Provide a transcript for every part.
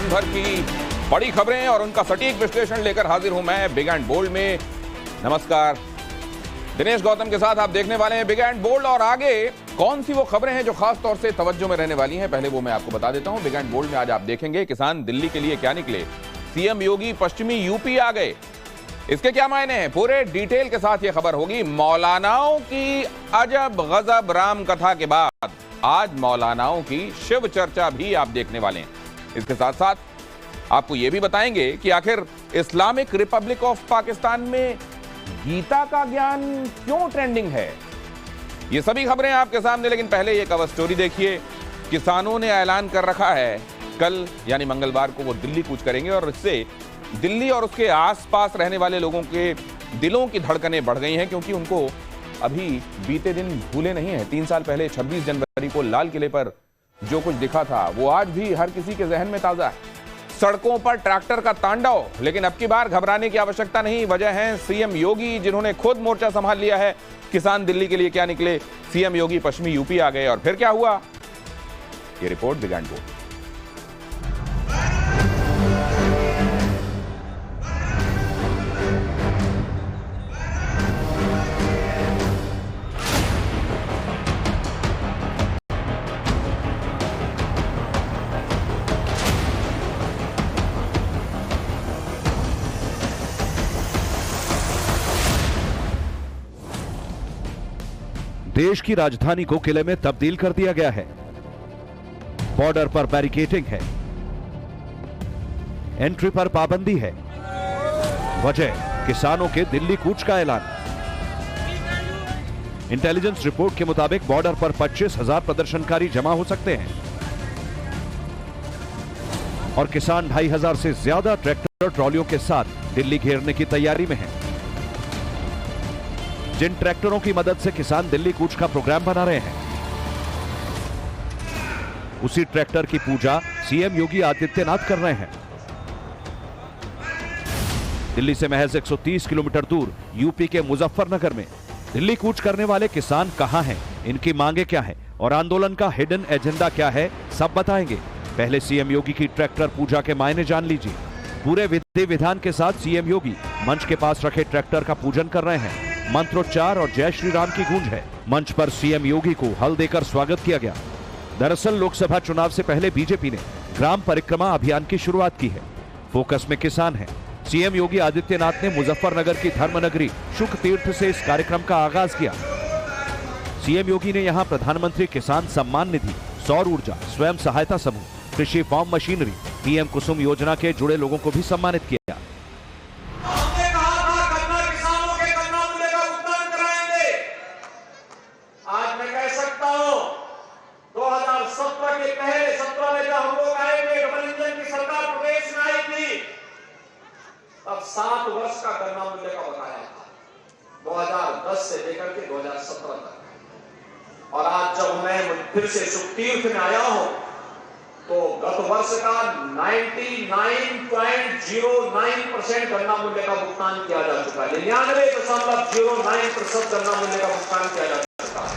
दिन भर की बड़ी खबरें और उनका सटीक विश्लेषण लेकर हाजिर हूं मैं बिग एंड बोल्ड में। नमस्कार, दिनेश गौतम के साथ आप देखने वाले हैं बिग एंड बोल्ड। और आगे कौन सी वो खबरें हैं जो खास तौर से तवज्जो में रहने वाली हैं, पहले वो मैं आपको बता देता हूं। बिग एंड बोल्ड में आज आप देखेंगे किसान दिल्ली के लिए क्या निकले, सीएम योगी पश्चिमी यूपी आ गए, इसके क्या मायने हैं, पूरे डिटेल के साथ ये खबर होगी। मौलानाओं की अजब गजब राम कथा के बाद आज मौलानाओं की शिव चर्चा भी आप देखने वाले हैं। इसके साथ साथ आपको यह भी बताएंगे कि आखिर इस्लामिक रिपब्लिक ऑफ पाकिस्तान में गीता का ज्ञान क्यों ट्रेंडिंग है। ये सभी खबरें आपके सामने, लेकिन पहले ये कवर स्टोरी देखिए। किसानों ने ऐलान कर रखा है कल यानी मंगलवार को वो दिल्ली कूच करेंगे और इससे दिल्ली और उसके आसपास रहने वाले लोगों के दिलों की धड़कनें बढ़ गई हैं, क्योंकि उनको अभी बीते दिन भूले नहीं हैं। 3 साल पहले 26 जनवरी को लाल किले पर जो कुछ दिखा था वो आज भी हर किसी के जहन में ताजा है। सड़कों पर ट्रैक्टर का तांडव, लेकिन अब की बार घबराने की आवश्यकता नहीं। वजह है सीएम योगी, जिन्होंने खुद मोर्चा संभाल लिया है। किसान दिल्ली के लिए क्या निकले, सीएम योगी पश्चिमी यूपी आ गए और फिर क्या हुआ, ये रिपोर्ट बिग एंड बोल्ड। देश की राजधानी को किले में तब्दील कर दिया गया है। बॉर्डर पर बैरिकेडिंग है, एंट्री पर पाबंदी है। वजह किसानों के दिल्ली कूच का ऐलान। इंटेलिजेंस रिपोर्ट के मुताबिक बॉर्डर पर 25,000 प्रदर्शनकारी जमा हो सकते हैं और किसान 2,500 से ज्यादा ट्रैक्टर ट्रॉलियों के साथ दिल्ली घेरने की तैयारी में हैं। जिन ट्रैक्टरों की मदद से किसान दिल्ली कूच का प्रोग्राम बना रहे हैं, उसी ट्रैक्टर की पूजा सीएम योगी आदित्यनाथ कर रहे हैं। दिल्ली से महज 130 किलोमीटर दूर यूपी के मुजफ्फरनगर में दिल्ली कूच करने वाले किसान कहां हैं, इनकी मांगे क्या हैं और आंदोलन का हिडन एजेंडा क्या है, सब बताएंगे। पहले सीएम योगी की ट्रैक्टर पूजा के मायने जान लीजिए। पूरे विधि विधान के साथ सीएम योगी मंच के पास रखे ट्रैक्टर का पूजन कर रहे हैं। मंत्रोच्चार और जय श्री राम की गूंज है। मंच पर सीएम योगी को हल देकर स्वागत किया गया। दरअसल लोकसभा चुनाव से पहले बीजेपी ने ग्राम परिक्रमा अभियान की शुरुआत की है। फोकस में किसान है। सीएम योगी आदित्यनाथ ने मुजफ्फरनगर की धर्मनगरी शुक तीर्थ से इस कार्यक्रम का आगाज किया। सीएम योगी ने यहां प्रधानमंत्री किसान सम्मान निधि, सौर ऊर्जा, स्वयं सहायता समूह, कृषि फार्म मशीनरी, पीएम कुसुम योजना के जुड़े लोगों को भी सम्मानित किया। अब 7 वर्ष का गन्ना मूल्य का बताया था, 2010 से लेकर के 2017 तक। और आज जब मैं फिर से शुक तीर्थ में आया हूं तो गत वर्ष का 99.09% गन्ना मूल्य का भुगतान किया जा चुका है। 99.09% गन्ना मूल्य का भुगतान किया जा चुका है।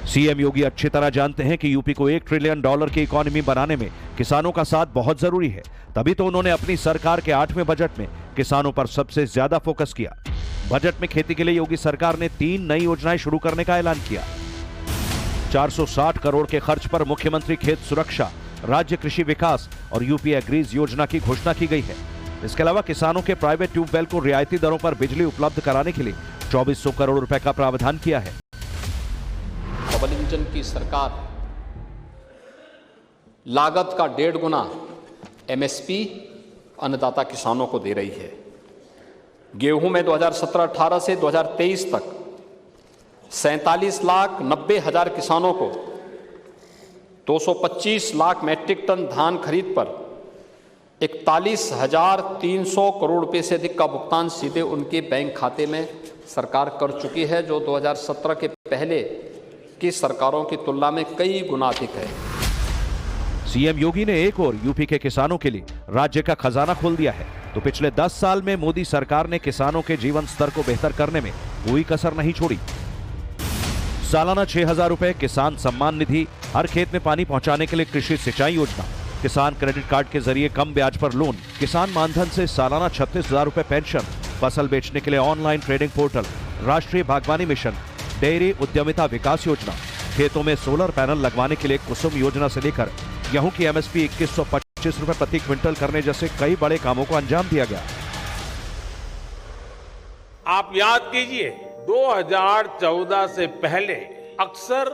सीएम योगी अच्छी तरह जानते हैं कि यूपी को $1 ट्रिलियन की इकोनॉमी बनाने में किसानों का साथ बहुत जरूरी है। तभी तो उन्होंने अपनी सरकार के 8वें बजट में किसानों पर सबसे ज्यादा फोकस किया। बजट में खेती के लिए योगी सरकार ने 3 नई योजनाएं शुरू करने का ऐलान किया। 460 करोड़ के खर्च पर मुख्यमंत्री खेत सुरक्षा, राज्य कृषि विकास और यूपी एग्रीज योजना की घोषणा की गई है। इसके अलावा किसानों के प्राइवेट ट्यूबवेल को रियायती दरों पर बिजली उपलब्ध कराने के लिए 2400 करोड़ रुपए का प्रावधान किया है। डबल इंजन की सरकार लागत का 1.5 गुना एमएसपी अन्नदाता किसानों को दे रही है। गेहूं में 2017-18 से 2023 तक 47,90,000 किसानों को 225 लाख मैट्रिक टन धान खरीद पर 41,300 करोड़ रुपए से अधिक का भुगतान सीधे उनके बैंक खाते में सरकार कर चुकी है, जो 2017 के पहले की सरकारों की तुलना में कई गुना अधिक है। सीएम योगी ने एक और यूपी के किसानों के लिए राज्य का खजाना खोल दिया है, तो पिछले 10 साल में मोदी सरकार ने किसानों के जीवन स्तर को बेहतर करने में कोई कसर नहीं छोड़ी। सालाना 6,000 रुपए किसान सम्मान निधि, हर खेत में पानी पहुंचाने के लिए कृषि सिंचाई योजना, किसान क्रेडिट कार्ड के जरिए कम ब्याज पर लोन, किसान मानधन से सालाना 36,000 रुपए पेंशन, फसल बेचने के लिए ऑनलाइन ट्रेडिंग पोर्टल, राष्ट्रीय बागवानी मिशन, डेयरी उद्यमिता विकास योजना, खेतों में सोलर पैनल लगवाने के लिए कुसुम योजना से लेकर गेहूं की एमएसपी 2125 रुपए प्रति क्विंटल करने जैसे कई बड़े कामों को अंजाम दिया गया। आप याद कीजिए 2014 से पहले अक्सर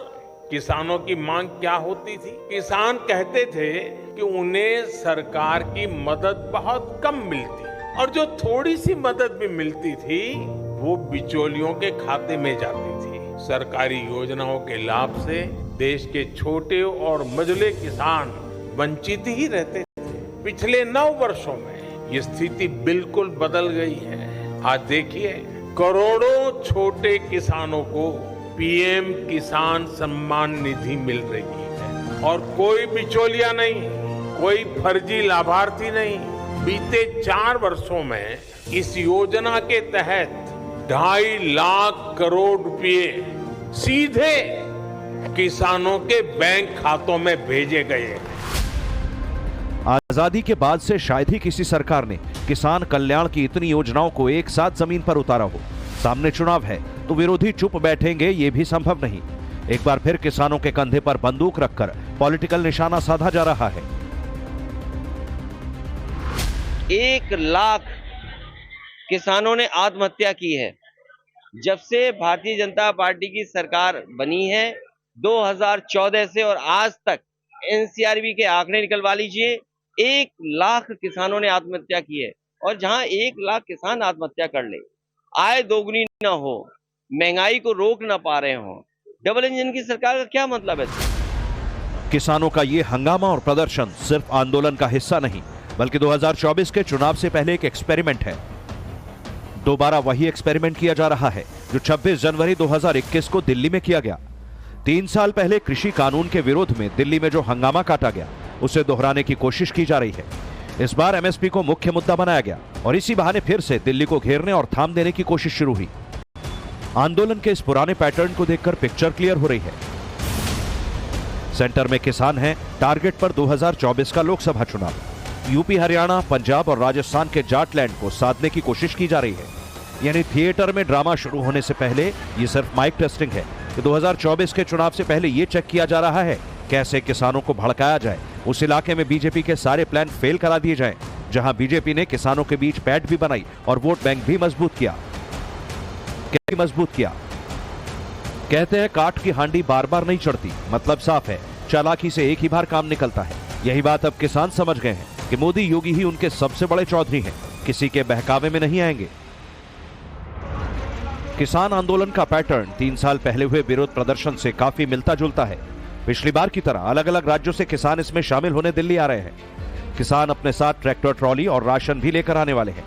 किसानों की मांग क्या होती थी? किसान कहते थे कि उन्हें सरकार की मदद बहुत कम मिलती और जो थोड़ी सी मदद भी मिलती थी वो बिचौलियों के खाते में जाती थी। सरकारी योजनाओं के लाभ से देश के छोटे और मझले किसान वंचित ही रहते थे। पिछले 9 वर्षों में ये स्थिति बिल्कुल बदल गई है। आज देखिए करोड़ों छोटे किसानों को पीएम किसान सम्मान निधि मिल रही है और कोई बिचौलिया नहीं, कोई फर्जी लाभार्थी नहीं। बीते 4 वर्षों में इस योजना के तहत 2.5 लाख करोड़ रुपए सीधे किसानों के बैंक खातों में भेजे गए। आजादी के बाद से शायद ही किसी सरकार ने किसान कल्याण की इतनी योजनाओं को एक साथ जमीन पर उतारा हो। सामने चुनाव है तो विरोधी चुप बैठेंगे ये भी संभव नहीं। एक बार फिर किसानों के कंधे पर बंदूक रखकर पॉलिटिकल निशाना साधा जा रहा है। 1 लाख किसानों ने आत्महत्या की है। जब से भारतीय जनता पार्टी की सरकार बनी है 2014 से और आज तक एनसीआरबी के आंकड़े निकलवा लीजिए, 1 लाख किसानों ने आत्महत्या की है। और जहां 1 लाख किसान आत्महत्या कर ले, आय दोगुनी ना हो, महंगाई को रोक ना पा रहे हो, डबल इंजन की सरकार का क्या मतलब है? किसानों का ये हंगामा और प्रदर्शन सिर्फ आंदोलन का हिस्सा नहीं बल्कि 2024 के चुनाव से पहले एक एक्सपेरिमेंट है। दोबारा वही एक्सपेरिमेंट किया जा रहा है जो 26 जनवरी 2021 को दिल्ली में किया गया। 3 साल पहले कृषि कानून के विरोध में दिल्ली में जो हंगामा काटा गया उसे दोहराने की कोशिश की जा रही है। इस बार एमएसपी को मुख्य मुद्दा बनाया गया और इसी बहाने फिर से दिल्ली को घेरने और थाम देने की कोशिश शुरू हुई। आंदोलन के इस पुराने पैटर्न को देखकर पिक्चर क्लियर हो रही है। सेंटर में किसान हैं, टारगेट पर 2024 का लोकसभा चुनाव। यूपी, हरियाणा, पंजाब और राजस्थान के जाटलैंड को साधने की कोशिश की जा रही है। यानी थिएटर में ड्रामा शुरू होने से पहले ये सिर्फ माइक टेस्टिंग है कि 2024 के चुनाव से पहले ये चेक किया जा रहा है कैसे किसानों को भड़काया जाए, उस इलाके में बीजेपी के सारे प्लान फेल करा दिए जाएं, जहां बीजेपी ने किसानों के बीच पैठ भी बनाई और वोट बैंक भी मजबूत किया। कहते हैं काठ की हांडी बार बार नहीं चढ़ती, मतलब साफ है, चालाकी से एक ही बार काम निकलता है। यही बात अब किसान समझ गए हैं कि मोदी योगी ही उनके सबसे बड़े चौधरी हैं, किसी के बहकावे में नहीं आएंगे। किसान आंदोलन का पैटर्न 3 साल पहले हुए विरोध प्रदर्शन से काफी मिलता जुलता है। पिछली बार की तरह अलग अलग राज्यों से किसान इसमें शामिल होने दिल्ली आ रहे हैं। किसान अपने साथ ट्रैक्टर, ट्रॉली और राशन भी लेकर आने वाले हैं।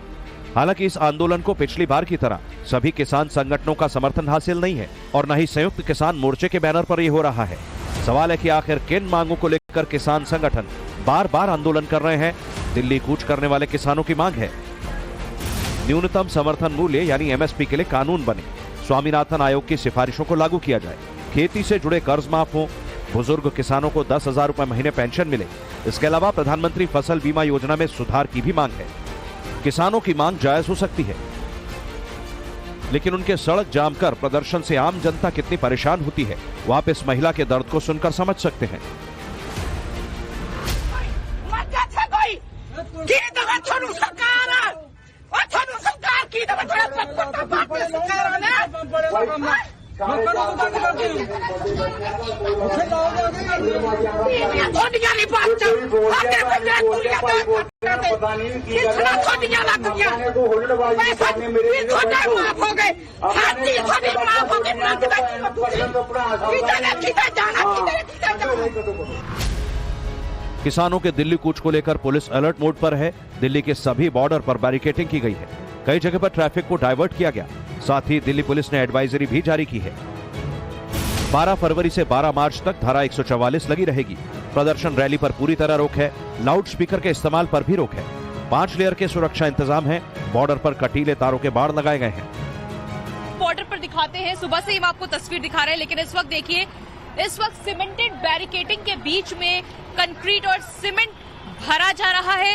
हालांकि इस आंदोलन को पिछली बार की तरह सभी किसान संगठनों का समर्थन हासिल नहीं है और न ही संयुक्त किसान मोर्चे के बैनर पर यह हो रहा है। सवाल है कि आखिर किन मांगों को लेकर किसान संगठन बार बार आंदोलन कर रहे हैं। दिल्ली कूच करने वाले किसानों की मांग है न्यूनतम समर्थन मूल्य यानी एमएसपी के लिए कानून बने, स्वामीनाथन आयोग की सिफारिशों को लागू किया जाए, खेती से जुड़े कर्ज माफ हो, बुजुर्ग किसानों को 10,000 रुपए महीने पेंशन मिले। इसके अलावा प्रधानमंत्री फसल बीमा योजना में सुधार की भी मांग है। किसानों की मांग जायज हो सकती है, लेकिन उनके सड़क जाम कर प्रदर्शन से आम जनता कितनी परेशान होती है वो आप इस महिला के दर्द को सुनकर समझ सकते हैं। किसानों के दिल्ली कूच को लेकर पुलिस अलर्ट मोड पर है। दिल्ली के सभी बॉर्डर पर बैरिकेडिंग की गई है। कई जगह पर ट्रैफिक को डाइवर्ट किया गया। साथ ही दिल्ली पुलिस ने एडवाइजरी भी जारी की है। 12 फरवरी से 12 मार्च तक धारा 144 लगी रहेगी। प्रदर्शन रैली पर पूरी तरह रोक है। लाउड स्पीकर के इस्तेमाल पर भी रोक है। 5 लेयर के सुरक्षा इंतजाम है। बॉर्डर पर कटीले तारों के बाड़ लगाए गए हैं। बॉर्डर पर दिखाते हैं, सुबह से ही हम आपको तस्वीर दिखा रहे हैं, लेकिन इस वक्त देखिए, इस वक्त सीमेंटेड बैरिकेडिंग के बीच में कंक्रीट और सीमेंट भरा जा रहा है,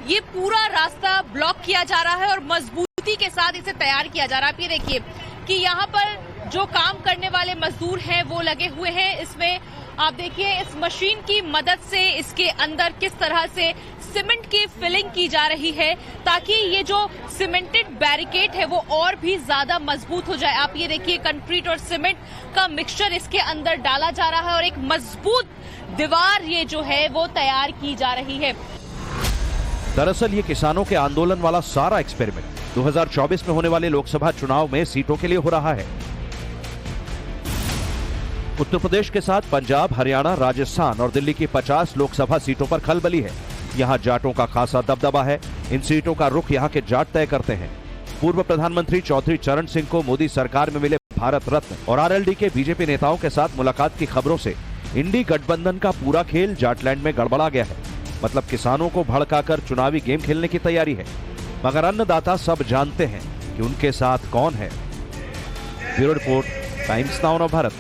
ये पूरा रास्ता ब्लॉक किया जा रहा है और मजबूती के साथ इसे तैयार किया जा रहा है। आप ये देखिए कि यहाँ पर जो काम करने वाले मजदूर हैं वो लगे हुए हैं। इसमें आप देखिए इस मशीन की मदद से इसके अंदर किस तरह से सीमेंट की फिलिंग की जा रही है ताकि ये जो सीमेंटेड बैरिकेड है वो और भी ज्यादा मजबूत हो जाए। आप ये देखिए कंक्रीट और सीमेंट का मिक्सचर इसके अंदर डाला जा रहा है और एक मजबूत दीवार ये जो है वो तैयार की जा रही है। दरअसल ये किसानों के आंदोलन वाला सारा एक्सपेरिमेंट 2024 में होने वाले लोकसभा चुनाव में सीटों के लिए हो रहा है। उत्तर प्रदेश के साथ पंजाब, हरियाणा, राजस्थान और दिल्ली की 50 लोकसभा सीटों पर खलबली है। यहाँ जाटों का खासा दबदबा है। इन सीटों का रुख यहाँ के जाट तय करते हैं। पूर्व प्रधानमंत्री चौधरी चरण सिंह को मोदी सरकार में मिले भारत रत्न और आरएलडी के बीजेपी नेताओं के साथ मुलाकात की खबरों से इंडी गठबंधन का पूरा खेल जाटलैंड में गड़बड़ा गया है। मतलब किसानों को भड़काकर चुनावी गेम खेलने की तैयारी है। मगर अन्नदाता सब जानते हैं कि उनके साथ कौन है। Bureau report, times now Bharat.